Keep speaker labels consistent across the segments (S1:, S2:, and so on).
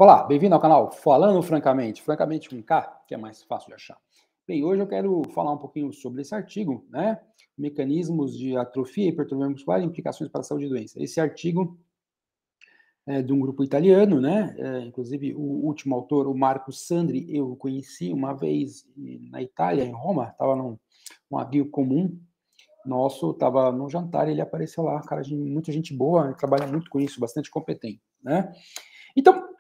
S1: Olá, bem-vindo ao canal Falando Francamente, francamente com K, que é mais fácil de achar. Bem, hoje eu quero falar um pouquinho sobre esse artigo, né? Mecanismos de atrofia e hipertrofia muscular e implicações para a saúde e doença. Esse artigo é de um grupo italiano, né? Inclusive, o último autor, o Marco Sandri, eu o conheci uma vez na Itália, em Roma, estava num amigo comum nosso, estava num jantar, ele apareceu lá, cara, muita gente boa, trabalha muito com isso, bastante competente, né? Então,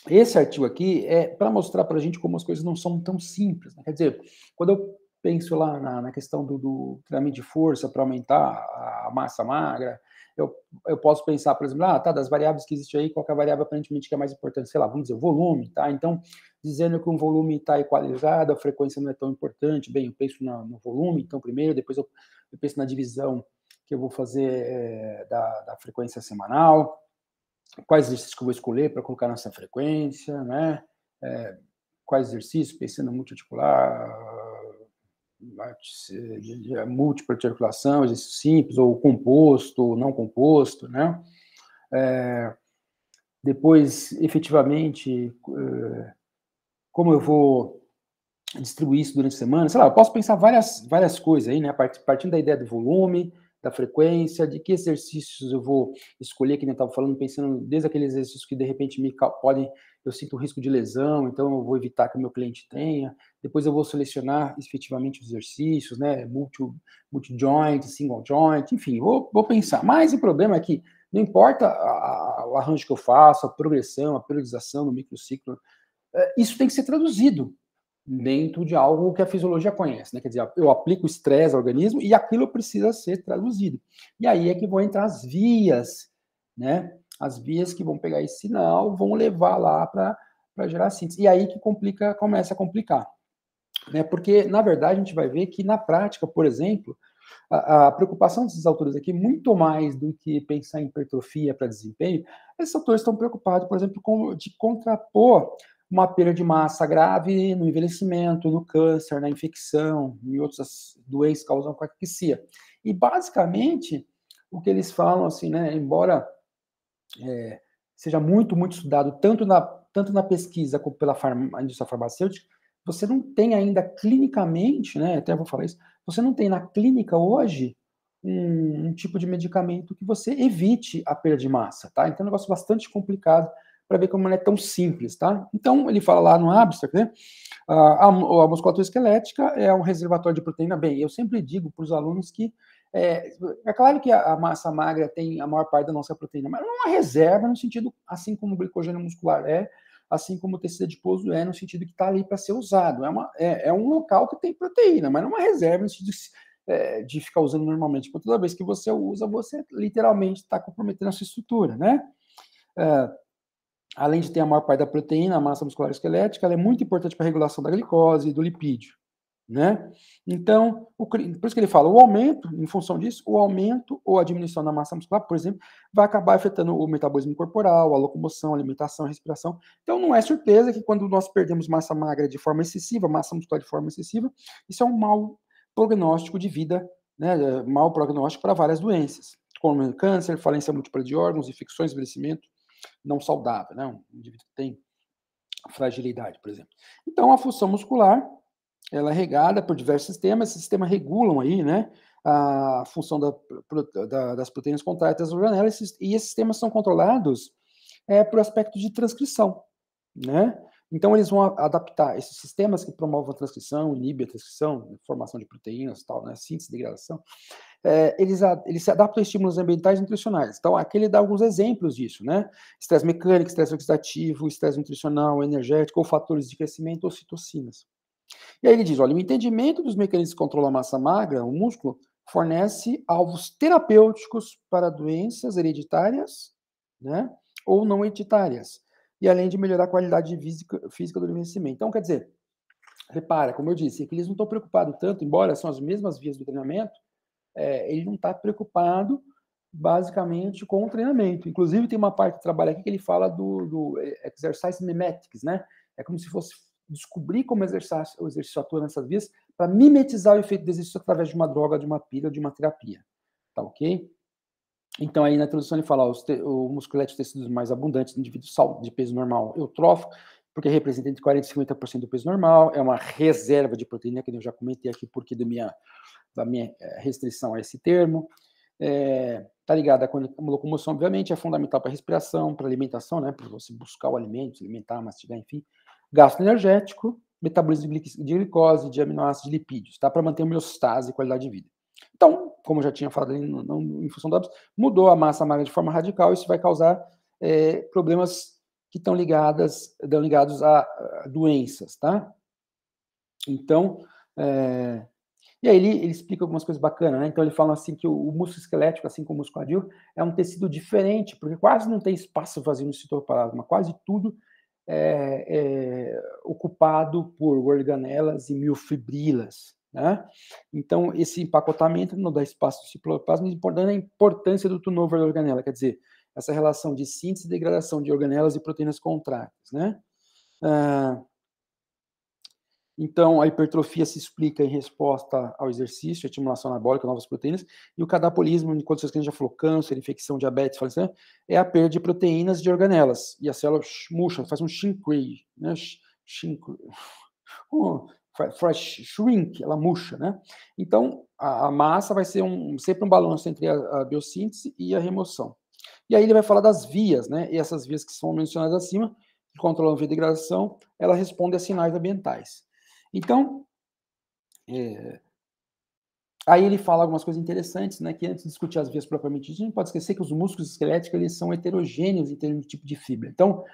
S1: esse artigo aqui é para mostrar para a gente como as coisas não são tão simples, né? Quer dizer, quando eu penso lá na questão do treinamento de força para aumentar a massa magra, eu posso pensar, por exemplo, tá, das variáveis que existe aí, qual que é a variável aparentemente que é mais importante? Sei lá, vamos dizer, o volume, tá? Então, dizendo que um volume está equalizado, a frequência não é tão importante, bem, eu penso no volume, então, primeiro, depois eu penso na divisão que eu vou fazer da frequência semanal, quais exercícios que eu vou escolher para colocar nessa frequência, né? Quais exercícios, pensando no multiarticular, múltipla articulação, exercício simples, ou composto, ou não composto, né? Depois, efetivamente, como eu vou distribuir isso durante a semana, sei lá, eu posso pensar várias coisas aí, né, partindo da ideia do volume, da frequência, de que exercícios eu vou escolher, que nem eu estava falando, pensando desde aqueles exercícios que de repente eu sinto risco de lesão, então eu vou evitar que o meu cliente tenha, depois eu vou selecionar efetivamente os exercícios, né, multi-joint, single joint, enfim, vou pensar, mas o problema é que não importa o arranjo que eu faço, a progressão, a periodização no microciclo, isso tem que ser traduzido dentro de algo que a fisiologia conhece, né? Quer dizer, eu aplico estresse ao organismo e aquilo precisa ser traduzido. E aí é que vão entrar as vias, né? As vias que vão pegar esse sinal, vão levar lá para gerar síntese. E aí que começa a complicar, né? Porque, na verdade, a gente vai ver que na prática, por exemplo, a preocupação desses autores aqui, muito mais do que pensar em hipertrofia para desempenho, esses autores estão preocupados, por exemplo, de contrapor uma perda de massa grave no envelhecimento, no câncer, na infecção, em outras doenças causando caquexia. E, basicamente, o que eles falam, assim, né, embora seja muito estudado, tanto na pesquisa como pela indústria farmacêutica, você não tem ainda clinicamente, né, até vou falar isso, você não tem na clínica hoje um tipo de medicamento que você evite a perda de massa, tá? Então é um negócio bastante complicado para ver como não é tão simples, tá? Então ele fala lá no abstract, né, a musculatura esquelética é um reservatório de proteína. Bem, eu sempre digo para os alunos que é claro que a massa magra tem a maior parte da nossa proteína, mas não é uma reserva no sentido, assim como o glicogênio muscular assim como o tecido adiposo no sentido que está ali para ser usado. É um local que tem proteína, mas não é uma reserva no sentido de ficar usando normalmente. Porque toda vez que você usa, você literalmente está comprometendo a sua estrutura, né? Além de ter a maior parte da proteína, a massa muscular esquelética, ela é muito importante para a regulação da glicose e do lipídio, né? Então, por isso que ele fala, o aumento, em função disso, o aumento ou a diminuição da massa muscular, por exemplo, vai acabar afetando o metabolismo corporal, a locomoção, a alimentação, a respiração. Então, não é surpresa que quando nós perdemos massa magra de forma excessiva, massa muscular de forma excessiva, isso é um mau prognóstico de vida, né? Mau prognóstico para várias doenças, como câncer, falência múltipla de órgãos, infecções, envelhecimento não saudável, né? Um indivíduo que tem fragilidade, por exemplo. Então, a função muscular, ela é regada por diversos sistemas, esses sistemas regulam aí, né, a função das proteínas contráteis das organelas, e esses sistemas são controlados por aspecto de transcrição, né? Então, eles vão adaptar esses sistemas que promovem a transcrição, inibem a transcrição, formação de proteínas, tal, né, síntese, degradação, eles se adaptam a estímulos ambientais e nutricionais. Então, aqui ele dá alguns exemplos disso, né? Estresse mecânico, estresse oxidativo, estresse nutricional, energético, ou fatores de crescimento, ou citocinas. E aí ele diz, olha, o entendimento dos mecanismos que controlam a massa magra, o músculo, fornece alvos terapêuticos para doenças hereditárias, né, ou não hereditárias, e além de melhorar a qualidade física do envelhecimento. Então, quer dizer, repara, como eu disse, que eles não estão preocupados tanto, embora são as mesmas vias do treinamento, ele não está preocupado basicamente com o treinamento. Inclusive, tem uma parte do trabalho aqui que ele fala do exercise mimetics, né? É como se fosse descobrir como o exercício atua nessas vias para mimetizar o efeito do exercício através de uma droga, de uma pílula, de uma terapia. Tá ok? Então, aí na introdução ele fala, o músculo elétrico tecidos mais abundantes no indivíduo de peso normal eutrófico, porque representa entre 40% e 50% do peso normal, é uma reserva de proteína, que eu já comentei aqui porque da minha restrição a esse termo. Tá ligado à locomoção, obviamente, é fundamental para a respiração, para a alimentação, né, para você buscar o alimento, se alimentar, mastigar, enfim. Gasto energético, metabolismo de glicose, de aminoácidos, de lipídios, tá? Para manter homeostase e qualidade de vida. Então, como eu já tinha falado ali em função da mudou a massa magra de forma radical, isso vai causar problemas que estão ligados a doenças, tá? Então, e aí ele explica algumas coisas bacanas, né? Então ele fala assim que o músculo esquelético, assim como o musculadil, é um tecido diferente, porque quase não tem espaço vazio no citoplasma, quase tudo é ocupado por organelas e miofibrilas, né? Então esse empacotamento não dá espaço no citoplasma, importando a importância do turnover da organela, quer dizer, essa relação de síntese e degradação de organelas e proteínas contráteis, né? Então, a hipertrofia se explica em resposta ao exercício, estimulação anabólica, novas proteínas, e o catabolismo, em condições que a gente já falou, câncer, infecção, diabetes, falecimento, é a perda de proteínas de organelas, e a célula murcha, faz um shrink, né? Shrink, ela murcha, né? Então, a massa vai ser sempre um balanço entre a biossíntese e a remoção. E aí ele vai falar das vias, né? E essas vias que são mencionadas acima, que controlam a degradação, ela responde a sinais ambientais. Então, aí ele fala algumas coisas interessantes, né, que antes de discutir as vias propriamente ditas, a gente não pode esquecer que os músculos esqueléticos eles são heterogêneos em termos de tipo de fibra. Então,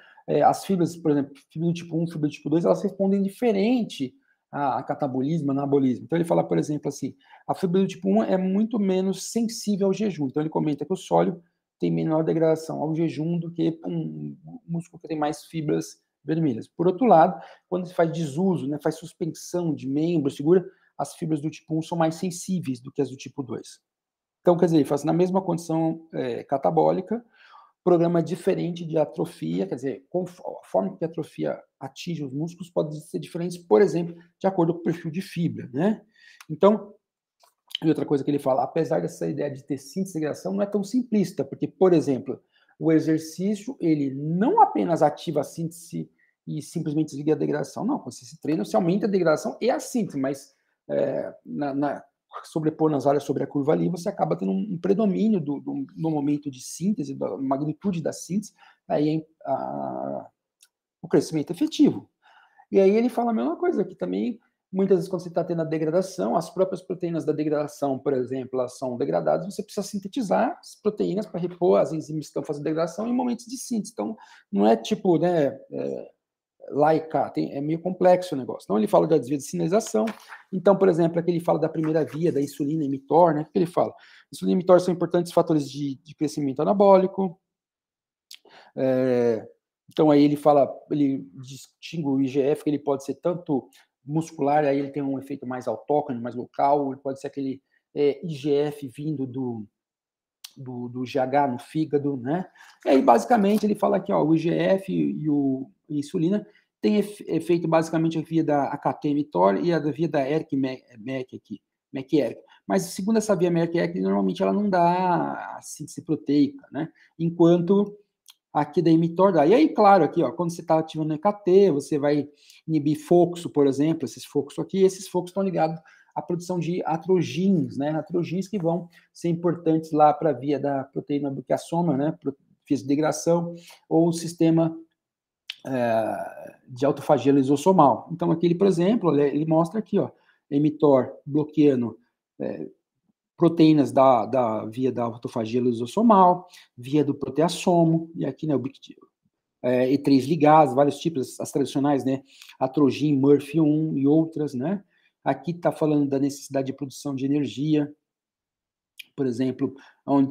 S1: as fibras, por exemplo, fibra do tipo 1, fibra do tipo 2, elas respondem diferente a catabolismo, anabolismo. Então, ele fala, por exemplo, assim, a fibra do tipo 1 é muito menos sensível ao jejum. Então, ele comenta que o sólido tem menor degradação ao jejum do que um músculo que tem mais fibras vermelhas. Por outro lado, quando se faz desuso, né, faz suspensão de membros, segura, as fibras do tipo 1 são mais sensíveis do que as do tipo 2. Então, quer dizer, faz na mesma condição catabólica, programa diferente de atrofia, quer dizer, a forma que a atrofia atinge os músculos pode ser diferente, por exemplo, de acordo com o perfil de fibra, né? Então, e outra coisa que ele fala, apesar dessa ideia de ter síntese e degradação, não é tão simplista, porque, por exemplo, o exercício, ele não apenas ativa a síntese e simplesmente desliga a degradação, não, quando você se treina, você aumenta a degradação e a síntese, mas sobrepor nas áreas sobre a curva ali, você acaba tendo um predomínio no momento de síntese, da magnitude da síntese, aí o crescimento efetivo. E aí ele fala a mesma coisa, que também, muitas vezes, quando você está tendo a degradação, as próprias proteínas da degradação, por exemplo, elas são degradadas, você precisa sintetizar as proteínas para repor as enzimas que estão fazendo degradação em momentos de síntese. Então, não é tipo, né, lá e cá, é meio complexo o negócio. Então, ele fala da desvia de sinalização. Então, por exemplo, aqui ele fala da primeira via, da insulina e mTOR, né? O que ele fala? Insulina e mTOR são importantes fatores de crescimento anabólico. Então, aí ele fala, ele distingue o IGF, que ele pode ser tanto muscular, aí ele tem um efeito mais autóctono, mais local, ele pode ser aquele IGF vindo do GH no fígado, né? E aí, basicamente, ele fala aqui, ó, o IGF e a insulina tem efeito basicamente via da AKT-mTOR e a via da ERK-MEK aqui, MEK-ERK. Mas, segundo essa via MEK-ERK, normalmente ela não dá a síntese proteica, né? Enquanto aqui da mTOR dá. E aí, claro, aqui, ó, quando você está ativando o EKT, você vai inibir fluxo, por exemplo, esses fluxos aqui, esses fluxos estão ligados à produção de atrogins, né? Atrogins que vão ser importantes lá para a via da proteína buquiassoma, né? Via de degradação, ou o sistema de autofagia lisossomal. Então, aqui, por exemplo, ele mostra aqui, ó, mTOR bloqueando proteínas da via da autofagia lisossomal, via do proteassomo, e aqui, né, o E3 ligases, vários tipos, as tradicionais, né, atrogin, Murphy1 e outras, né. Aqui está falando da necessidade de produção de energia, por exemplo,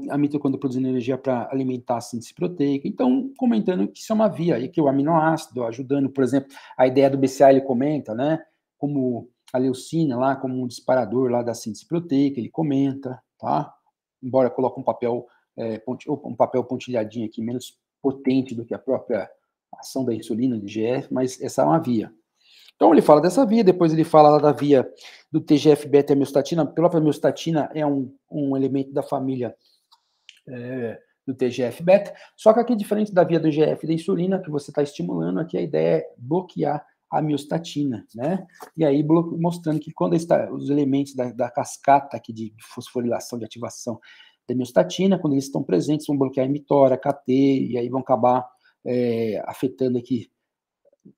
S1: a mitocôndria produzindo energia para alimentar a síntese proteica. Então, comentando que isso é uma via, e que o aminoácido ajudando, por exemplo, a ideia do BCA ele comenta, né, como a leucina lá, como um disparador lá da síntese proteica, ele comenta, tá? Embora coloque um papel pontilhadinho aqui, menos potente do que a própria ação da insulina, de IGF, mas essa é uma via. Então, ele fala dessa via, depois ele fala lá da via do TGF-beta-miostatina. A própria miostatina é um elemento da família do TGF-beta, só que aqui, diferente da via do IGF da insulina, que você está estimulando, aqui a ideia é bloquear a miostatina, né? E aí mostrando que quando os elementos da cascata aqui de fosforilação, de ativação da miostatina, quando eles estão presentes, vão bloquear a mTOR, a KT, e aí vão acabar afetando aqui,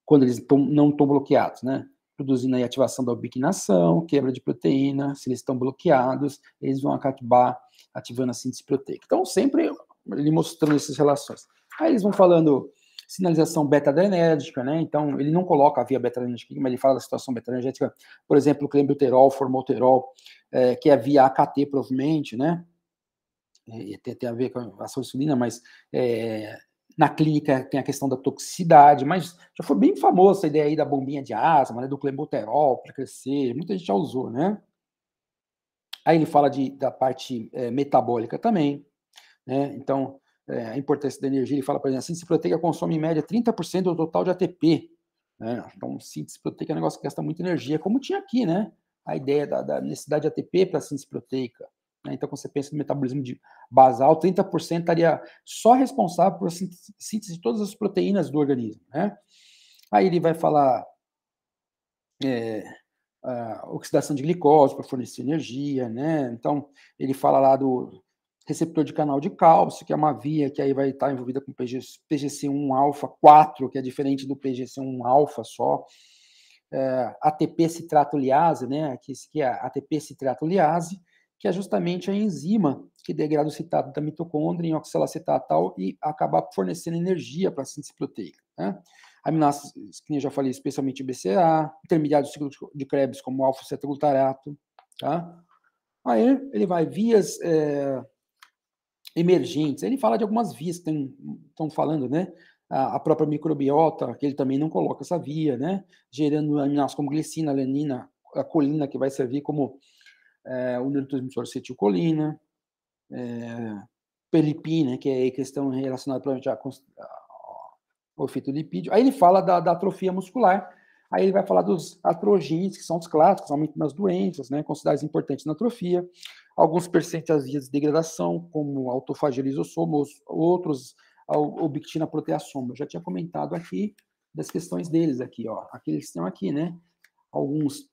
S1: quando eles não estão bloqueados, né? Produzindo aí ativação da ubiquinação, quebra de proteína, se eles estão bloqueados, eles vão acabar ativando a síntese proteica. Então, sempre ele mostrando essas relações. Aí eles vão falando sinalização beta-adrenérgica, né? Então, ele não coloca a via beta-adrenérgica, mas ele fala da situação beta-adrenérgica, por exemplo, o clenbuterol, formoterol, que é via AKT, provavelmente, né? Tem a ver com a ação insulina, mas na clínica tem a questão da toxicidade, mas já foi bem famosa a ideia aí da bombinha de asma, né, do clenbuterol para crescer, muita gente já usou, né? Aí ele fala da parte metabólica também, né? Então, a importância da energia, ele fala, por exemplo, a síntese proteica consome em média 30% do total de ATP, né? Então, síntese proteica é um negócio que gasta muita energia, como tinha aqui, né? A ideia da necessidade de ATP para a síntese proteica. Né? Então, quando você pensa no metabolismo basal, 30% estaria só responsável por síntese de todas as proteínas do organismo, né? Aí ele vai falar oxidação de glicose para fornecer energia, né? Então, ele fala lá do receptor de canal de cálcio, que é uma via que aí vai estar envolvida com PGC1 alfa 4, que é diferente do PGC1 alfa só. ATP citratoliase, né? Que é a ATP citratoliase, que é justamente a enzima que degrada o citato da mitocôndria em oxalacetatal e acaba fornecendo energia para a síntese proteica, né? Aminoácidos, que eu já falei, especialmente BCA, intermediários do ciclo de Krebs, como alfa-cetoglutarato, tá? Aí ele vai vias emergentes, ele fala de algumas vias que estão falando, né? A própria microbiota, que ele também não coloca essa via, né? Gerando aminoácidos como glicina, alanina, a colina, que vai servir como o neurotransmissor acetilcolina, perlipina, que é a questão relacionada provavelmente ao efeito lipídio. Aí ele fala da atrofia muscular, aí ele vai falar dos atrogenes, que são os clássicos, aumento nas doenças, né, considerados importantes na atrofia, alguns percentuais vias de degradação, como autofagia lisossoma, outros a ubictina proteasoma. Eu já tinha comentado aqui das questões deles aqui, ó. Aqui eles estão aqui, né? Alguns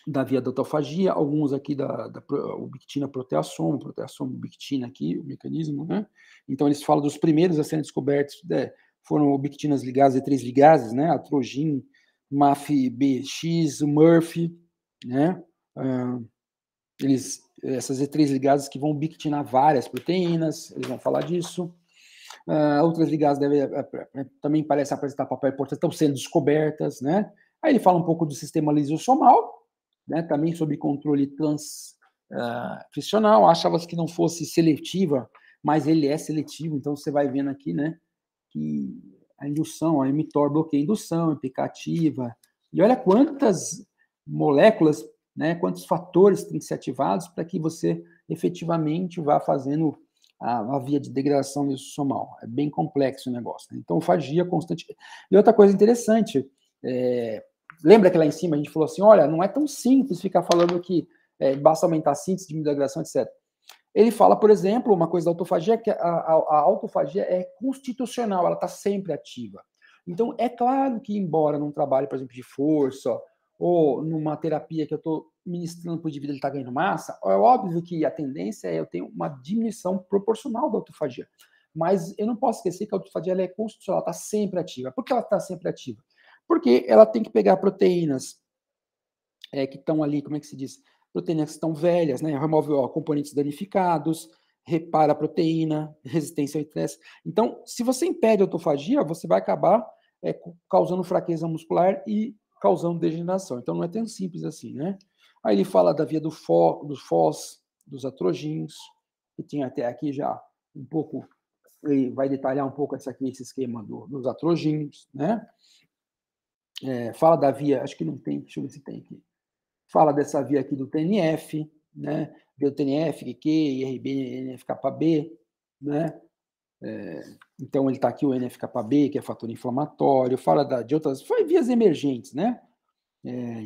S1: da via da autofagia, alguns aqui da ubictina proteasoma, ubictina aqui, o mecanismo, né? Então eles falam dos primeiros a serem descobertos, foram ubictinas ligases e 3 ligases, né? Atrogin, MAF-BX, Murphy, né? Essas E3 ligases que vão ubictinar várias proteínas, eles vão falar disso. Outras ligadas também parecem apresentar papel importante, estão sendo descobertas, né? Aí ele fala um pouco do sistema lisossomal, né? Também sobre controle transcricional, achava que não fosse seletiva, mas ele é seletivo, então você vai vendo aqui, né, que a indução, a mTOR bloqueia a indução, implicativa, e olha quantas moléculas, né, quantos fatores têm que ser ativados para que você efetivamente vá fazendo a via de degradação lisossomal. É bem complexo o negócio, né? Então, fagia constante. E outra coisa interessante, lembra que lá em cima a gente falou assim, olha, não é tão simples ficar falando que basta aumentar a síntese, diminuir a degradação, etc. Ele fala, por exemplo, uma coisa da autofagia, que a autofagia é constitucional, ela está sempre ativa. Então, é claro que, embora num trabalho, por exemplo, de força, ou numa terapia que eu estou ministrando para o indivíduo, ele está ganhando massa, é óbvio que a tendência é eu ter uma diminuição proporcional da autofagia. Mas eu não posso esquecer que a autofagia ela é constitucional, ela está sempre ativa. Por que ela está sempre ativa? Porque ela tem que pegar proteínas que estão ali, como é que se diz? Proteínas que estão velhas, né? Remove componentes danificados, repara a proteína, resistência ao estresse. Então, se você impede a autofagia, você vai acabar causando fraqueza muscular e causando degeneração. Então, não é tão simples assim, né? Aí ele fala da via do FOS, dos atrogins, que tinha até aqui já um pouco, ele vai detalhar um pouco esse esquema dos atrogins, né? Fala da via, acho que não tem, deixa eu ver se tem aqui. Fala dessa via aqui do TNF, né? Via do TNF, QQ, IRB, NF-κB, né? Então, ele está aqui o NF-κB, que é fator inflamatório, fala de outras, foi vias emergentes, né?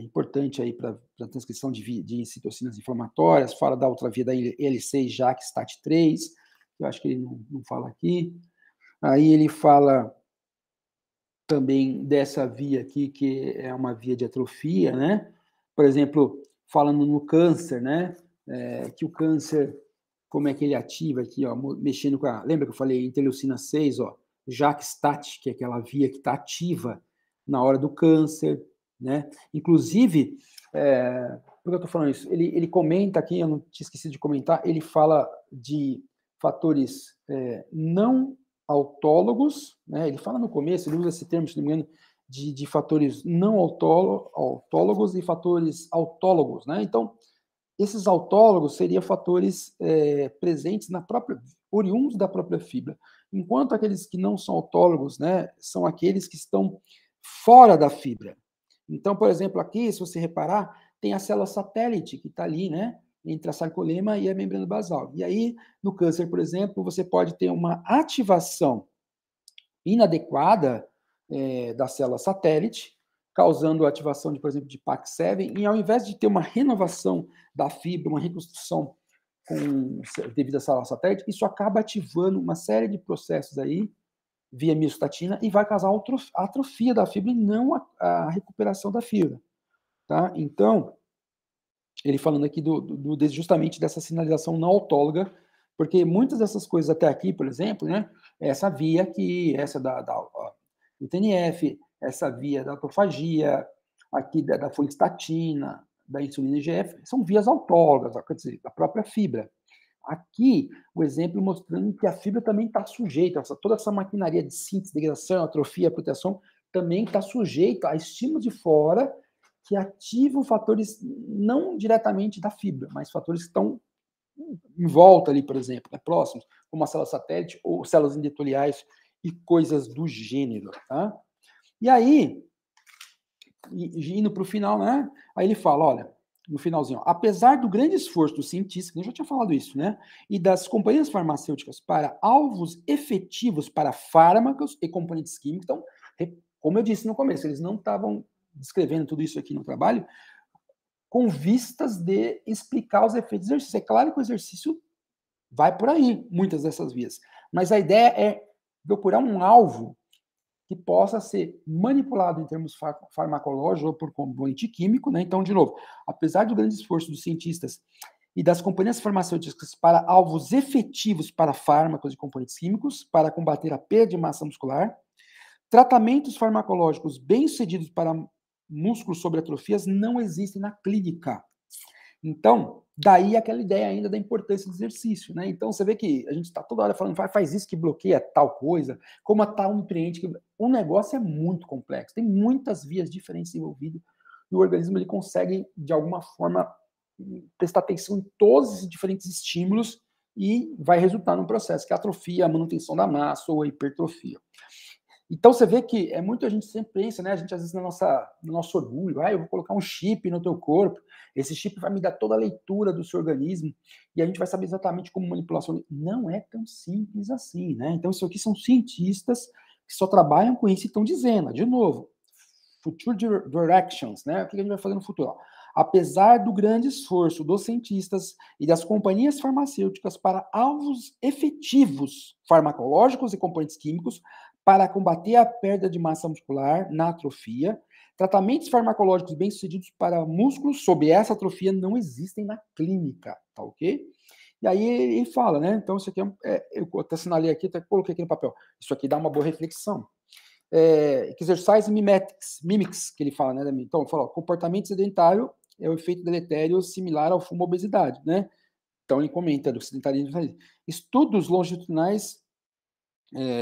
S1: Importante aí para a transcrição de citocinas inflamatórias, fala da outra via da IL6, JAK, STAT3, que eu acho que ele não fala aqui. Aí ele fala também dessa via aqui, que é uma via de atrofia, né? Por exemplo, falando no câncer, né? Que o câncer, como é que ele ativa aqui, ó, mexendo com a... Lembra que eu falei interleucina 6, ó, JAK-STAT, que é aquela via que está ativa na hora do câncer, né? Inclusive, por que eu estou falando isso? Ele comenta aqui, eu não tinha esquecido de comentar, ele fala de fatores não autólogos, né? Ele fala no começo, ele usa esse termo, se não me engano, de fatores não autólogos e fatores autólogos, né? Então, esses autólogos seriam fatores presentes na própria, oriundos da própria fibra, enquanto aqueles que não são autólogos, né, são aqueles que estão fora da fibra. Então, por exemplo, aqui, se você reparar, tem a célula satélite que está ali, né, entre a sarcolema e a membrana basal. E aí, no câncer, por exemplo, você pode ter uma ativação inadequada da célula satélite, causando a ativação, de, por exemplo, de PAX7, e ao invés de ter uma renovação da fibra, uma reconstrução devido à célula satélite, isso acaba ativando uma série de processos aí, via miostatina, e vai causar a atrofia da fibra e não a recuperação da fibra. Tá? Então, ele falando aqui justamente dessa sinalização não autóloga, porque muitas dessas coisas até aqui, por exemplo, né, essa via aqui, essa do TNF, essa via da autofagia, aqui da folistatina, da insulina IGF, são vias autólogas, quer dizer, da própria fibra. Aqui, o exemplo mostrando que a fibra também está sujeita, toda essa maquinaria de síntese, degradação, atrofia, proteção, também está sujeita a estímulos de fora que ativam fatores não diretamente da fibra, mas fatores que estão em volta ali, por exemplo, né, próximos, como a célula satélite ou células endoteliais e coisas do gênero. Tá? E aí, indo para o final, né? Aí ele fala, olha, no finalzinho, apesar do grande esforço dos cientistas, eu já tinha falado isso, né? E das companhias farmacêuticas para alvos efetivos para fármacos e componentes químicos, então, como eu disse no começo, eles não estavam descrevendo tudo isso aqui no trabalho com vistas de explicar os efeitos do exercício. É claro que o exercício vai por aí, muitas dessas vias, mas a ideia é procurar um alvo que possa ser manipulado em termos farmacológicos ou por componente químico, né? Então, de novo, apesar do grande esforço dos cientistas e das companhias farmacêuticas para alvos efetivos para fármacos e componentes químicos, para combater a perda de massa muscular, tratamentos farmacológicos bem-sucedidos para músculos sobre atrofias não existem na clínica. Então, daí aquela ideia ainda da importância do exercício, né? Então, você vê que a gente está toda hora falando, faz isso que bloqueia tal coisa, como a tal nutriente. O negócio é muito complexo, tem muitas vias diferentes envolvidas, e o organismo ele consegue, de alguma forma, prestar atenção em todos esses diferentes estímulos e vai resultar num processo que é a atrofia, a manutenção da massa ou a hipertrofia. Então, você vê que muita gente sempre pensa, né? A gente, às vezes, no nosso orgulho, eu vou colocar um chip no teu corpo, esse chip vai me dar toda a leitura do seu organismo e a gente vai saber exatamente como manipular. Não é tão simples assim, né? Então, isso aqui são cientistas que só trabalham com isso e estão dizendo, de novo, future directions, né? O que a gente vai fazer no futuro? Apesar do grande esforço dos cientistas e das companhias farmacêuticas para alvos efetivos farmacológicos e componentes químicos, para combater a perda de massa muscular na atrofia, tratamentos farmacológicos bem-sucedidos para músculos sob essa atrofia não existem na clínica, tá ok? E aí ele fala, né? Então, isso aqui eu até assinalei aqui, até coloquei aqui no papel. Isso aqui dá uma boa reflexão. Exercise mimics, que ele fala, né? Então, ele fala, comportamento sedentário é o efeito deletério similar ao fumo obesidade, né? Então, ele comenta do sedentarismo. Estudos longitudinais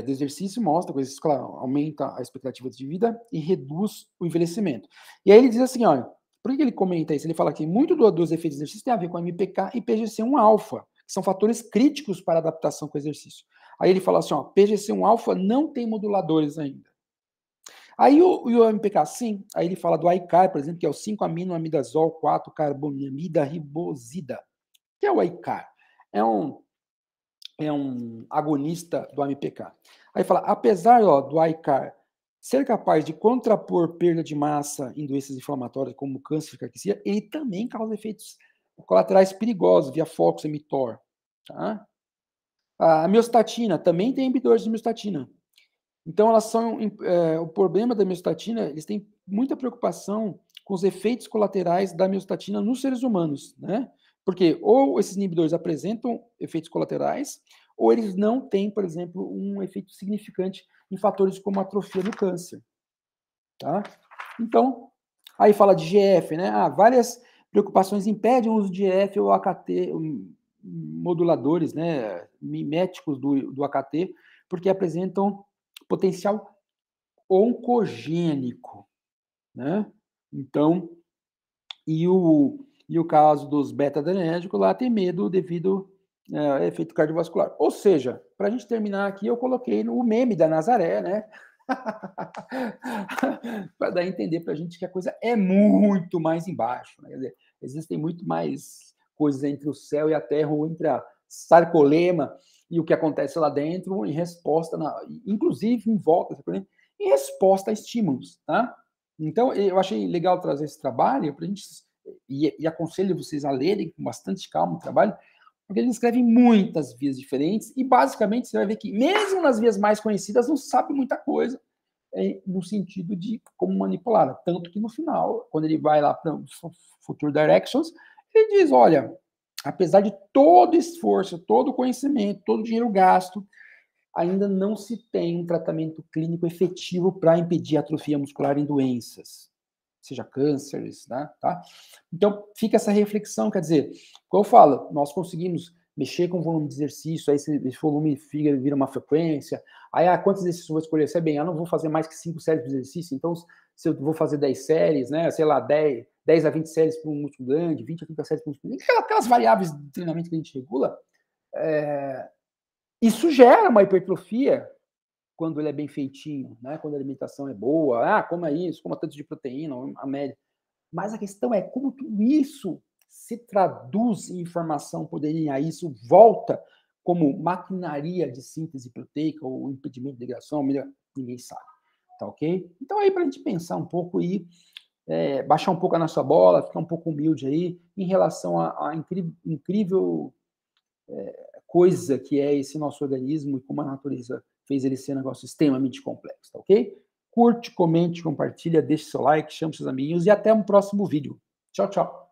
S1: do exercício mostra que isso, claro, aumenta a expectativa de vida e reduz o envelhecimento. E aí ele diz assim, olha, por que ele comenta isso? Ele fala que muito dos efeitos do exercício tem a ver com MPK e PGC1-alfa, que são fatores críticos para a adaptação com o exercício. Aí ele fala assim, ó, PGC1-alfa não tem moduladores ainda. Aí o MPK, sim, aí ele fala do ICAR, por exemplo, que é o 5-aminoamidazol 4-carbonamida ribosida. O que é o ICAR? É um agonista do AMPK. Aí fala, apesar do ICAR ser capaz de contrapor perda de massa em doenças inflamatórias como câncer e carquecia, ele também causa efeitos colaterais perigosos via FOXO-emitor. Tá? A miostatina também tem inibidores de miostatina. Então, elas são. O problema da miostatina, eles têm muita preocupação com os efeitos colaterais da miostatina nos seres humanos, né? Porque ou esses inibidores apresentam efeitos colaterais, ou eles não têm, por exemplo, um efeito significante em fatores como atrofia no câncer, tá? Então, aí fala de GF, né? Várias preocupações impedem o uso de GF ou AKT, moduladores, né? Miméticos do AKT, porque apresentam potencial oncogênico, né? Então, e o caso dos beta-adrenérgicos lá tem medo devido a efeito cardiovascular. Ou seja, para a gente terminar aqui, eu coloquei no meme da Nazaré, né? Para dar a entender para a gente que a coisa é muito mais embaixo. Né? Quer dizer, existem muito mais coisas entre o céu e a terra, ou entre a sarcolema e o que acontece lá dentro, em resposta, inclusive em volta, em resposta a estímulos. Tá? Então, eu achei legal trazer esse trabalho para a gente, e aconselho vocês a lerem com bastante calma o trabalho, porque ele escreve muitas vias diferentes, e basicamente você vai ver que, mesmo nas vias mais conhecidas, não sabe muita coisa, no sentido de como manipular. Tanto que no final, quando ele vai lá para o Future Directions, ele diz: olha, apesar de todo esforço, todo conhecimento, todo dinheiro gasto, ainda não se tem um tratamento clínico efetivo para impedir a atrofia muscular em doenças, seja cânceres, né? Tá? Então, fica essa reflexão, quer dizer, como eu falo, nós conseguimos mexer com o volume de exercício, aí esse volume vira uma frequência, aí quantos exercícios eu vou escolher? Se é bem, eu não vou fazer mais que 5 séries de exercício, então se eu vou fazer 10 séries, né, sei lá, 10 a 20 séries para um músculo grande, 20 a 30 séries para um músculo grande, aquelas variáveis de treinamento que a gente regula, isso gera uma hipertrofia quando ele é bem feitinho, né? Quando a alimentação é boa, coma isso, coma tanto de proteína, a média. Mas a questão é como tudo isso se traduz em informação por DNA, isso volta como maquinaria de síntese proteica ou impedimento de degradação, ninguém sabe, tá ok? Então aí para a gente pensar um pouco e baixar um pouco a nossa bola, ficar um pouco humilde aí em relação à incrível coisa que é esse nosso organismo e como a natureza fez ele ser um negócio extremamente complexo, tá ok? Curte, comente, compartilha, deixe seu like, chame seus amiguinhos e até um próximo vídeo. Tchau, tchau.